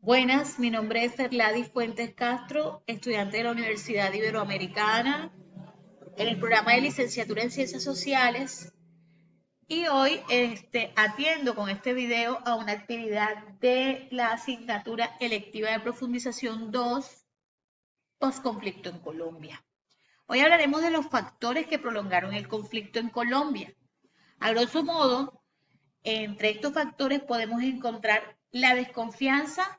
Buenas, mi nombre es Erladis Fuentes Castro, estudiante de la Universidad Iberoamericana en el programa de licenciatura en Ciencias Sociales y hoy atiendo con este video a una actividad de la asignatura electiva de profundización 2, postconflicto en Colombia. Hoy hablaremos de los factores que prolongaron el conflicto en Colombia. A grosso modo, entre estos factores podemos encontrar la desconfianza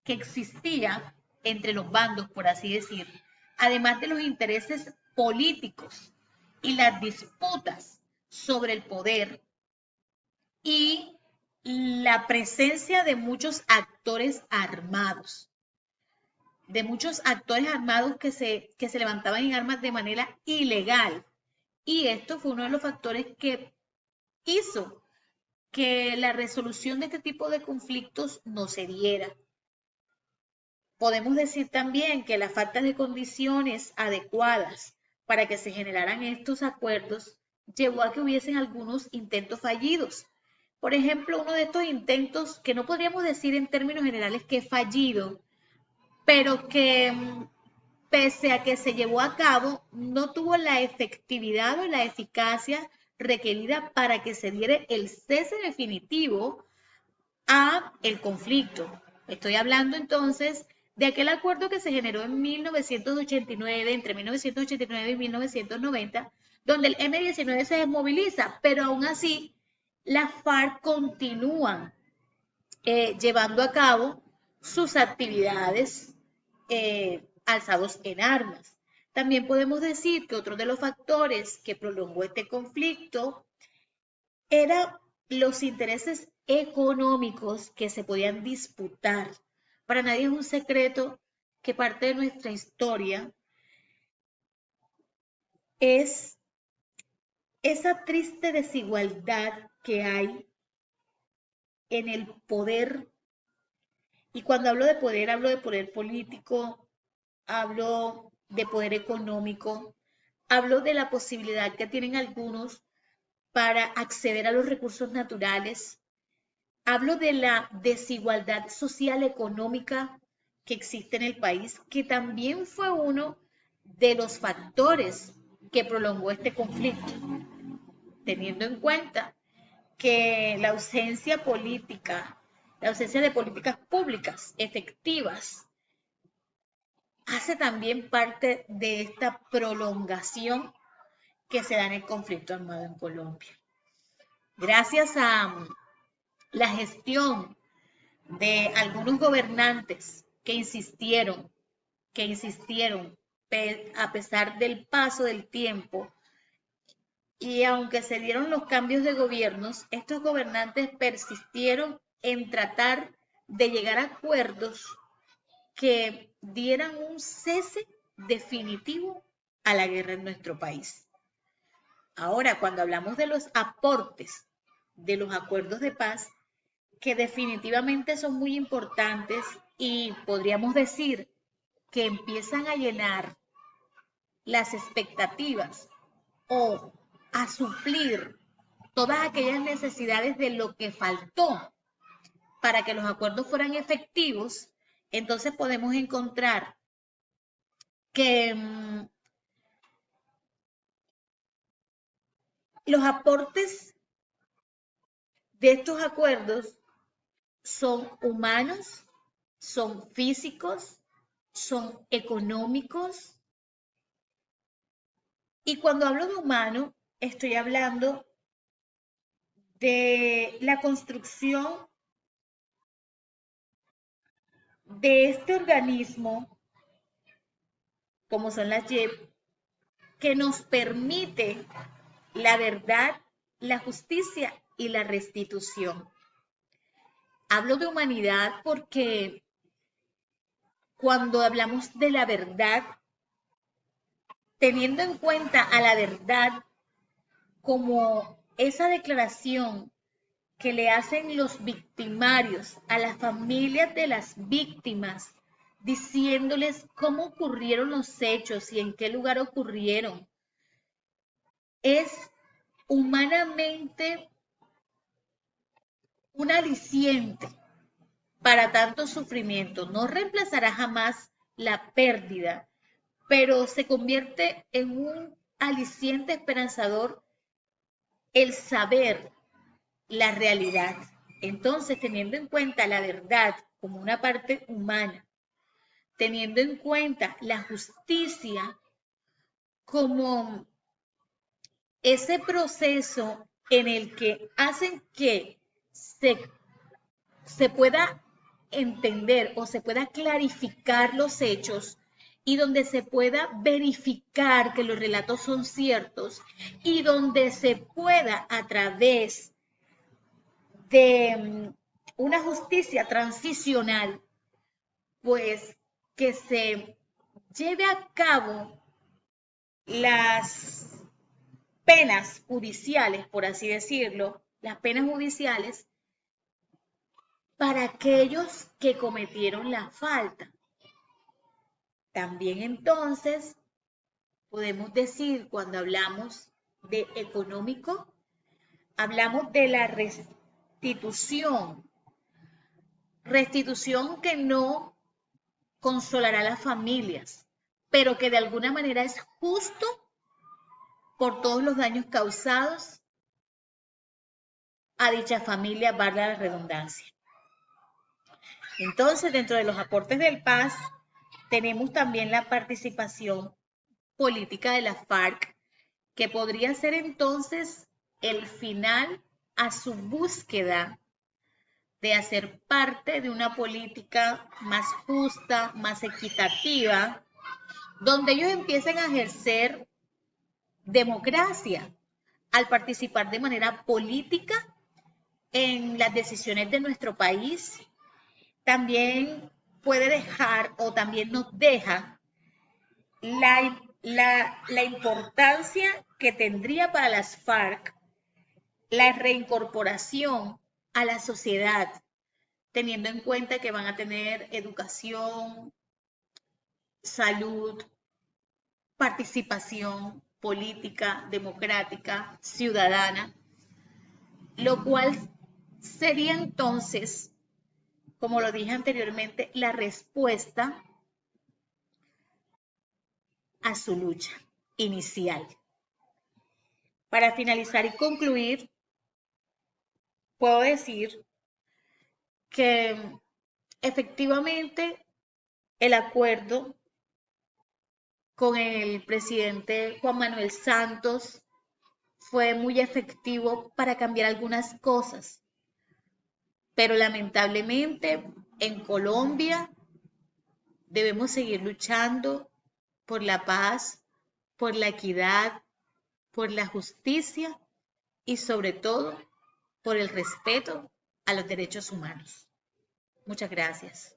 que existía entre los bandos, por así decir, además de los intereses políticos y las disputas sobre el poder y la presencia de muchos actores armados que se levantaban en armas de manera ilegal. Y esto fue uno de los factores que hizo que la resolución de este tipo de conflictos no se diera. Podemos decir también que la falta de condiciones adecuadas para que se generaran estos acuerdos llevó a que hubiesen algunos intentos fallidos. Por ejemplo, uno de estos intentos que no podríamos decir en términos generales que fallido, pero que pese a que se llevó a cabo, no tuvo la efectividad o la eficacia requerida para que se diera el cese definitivo a el conflicto. Estoy hablando entonces de aquel acuerdo que se generó en 1989, entre 1989 y 1990, donde el M-19 se desmoviliza, pero aún así las FARC continúan llevando a cabo sus actividades alzados en armas. También podemos decir que otro de los factores que prolongó este conflicto eran los intereses económicos que se podían disputar. Para nadie es un secreto que parte de nuestra historia es esa triste desigualdad que hay en el poder. Y cuando hablo de poder político, hablo de poder económico, hablo de la posibilidad que tienen algunos para acceder a los recursos naturales. Hablo de la desigualdad social económica que existe en el país, que también fue uno de los factores que prolongó este conflicto, teniendo en cuenta que la ausencia de políticas públicas efectivas, hace también parte de esta prolongación que se da en el conflicto armado en Colombia. Gracias a la gestión de algunos gobernantes que insistieron a pesar del paso del tiempo, y aunque se dieron los cambios de gobiernos, estos gobernantes persistieron en tratar de llegar a acuerdos que dieran un cese definitivo a la guerra en nuestro país. Ahora, cuando hablamos de los aportes de los acuerdos de paz, que definitivamente son muy importantes y podríamos decir que empiezan a llenar las expectativas o a suplir todas aquellas necesidades de lo que faltó para que los acuerdos fueran efectivos, entonces podemos encontrar que los aportes de estos acuerdos son humanos, son físicos, son económicos. Y cuando hablo de humano, estoy hablando de la construcción de este organismo, como son las JEP, que nos permite la verdad, la justicia y la restitución. Hablo de humanidad porque cuando hablamos de la verdad, teniendo en cuenta a la verdad como esa declaración que le hacen los victimarios a las familias de las víctimas, diciéndoles cómo ocurrieron los hechos y en qué lugar ocurrieron, es humanamente un aliciente para tanto sufrimiento. No reemplazará jamás la pérdida, pero se convierte en un aliciente esperanzador el saber la realidad. Entonces, teniendo en cuenta la verdad como una parte humana, teniendo en cuenta la justicia como ese proceso en el que hacen que se pueda entender o se pueda clarificar los hechos y donde se pueda verificar que los relatos son ciertos y donde se pueda a través de una justicia transicional, pues que se lleve a cabo las penas judiciales, por así decirlo, las penas judiciales para aquellos que cometieron la falta. También entonces podemos decir, cuando hablamos de económico, hablamos de la restitución, restitución que no consolará a las familias, pero que de alguna manera es justo por todos los daños causados a dicha familia, valga la redundancia. Entonces, dentro de los aportes del PAS, tenemos también la participación política de la FARC, que podría ser entonces el final a su búsqueda de hacer parte de una política más justa, más equitativa, donde ellos empiecen a ejercer democracia al participar de manera política en las decisiones de nuestro país. También puede dejar o también nos deja la importancia que tendría para las FARC la reincorporación a la sociedad, teniendo en cuenta que van a tener educación, salud, participación política, democrática, ciudadana, lo cual sería entonces, como lo dije anteriormente, la respuesta a su lucha inicial. Para finalizar y concluir, puedo decir que efectivamente el acuerdo con el presidente Juan Manuel Santos fue muy efectivo para cambiar algunas cosas, pero lamentablemente en Colombia debemos seguir luchando por la paz, por la equidad, por la justicia y sobre todo por el respeto a los derechos humanos. Muchas gracias.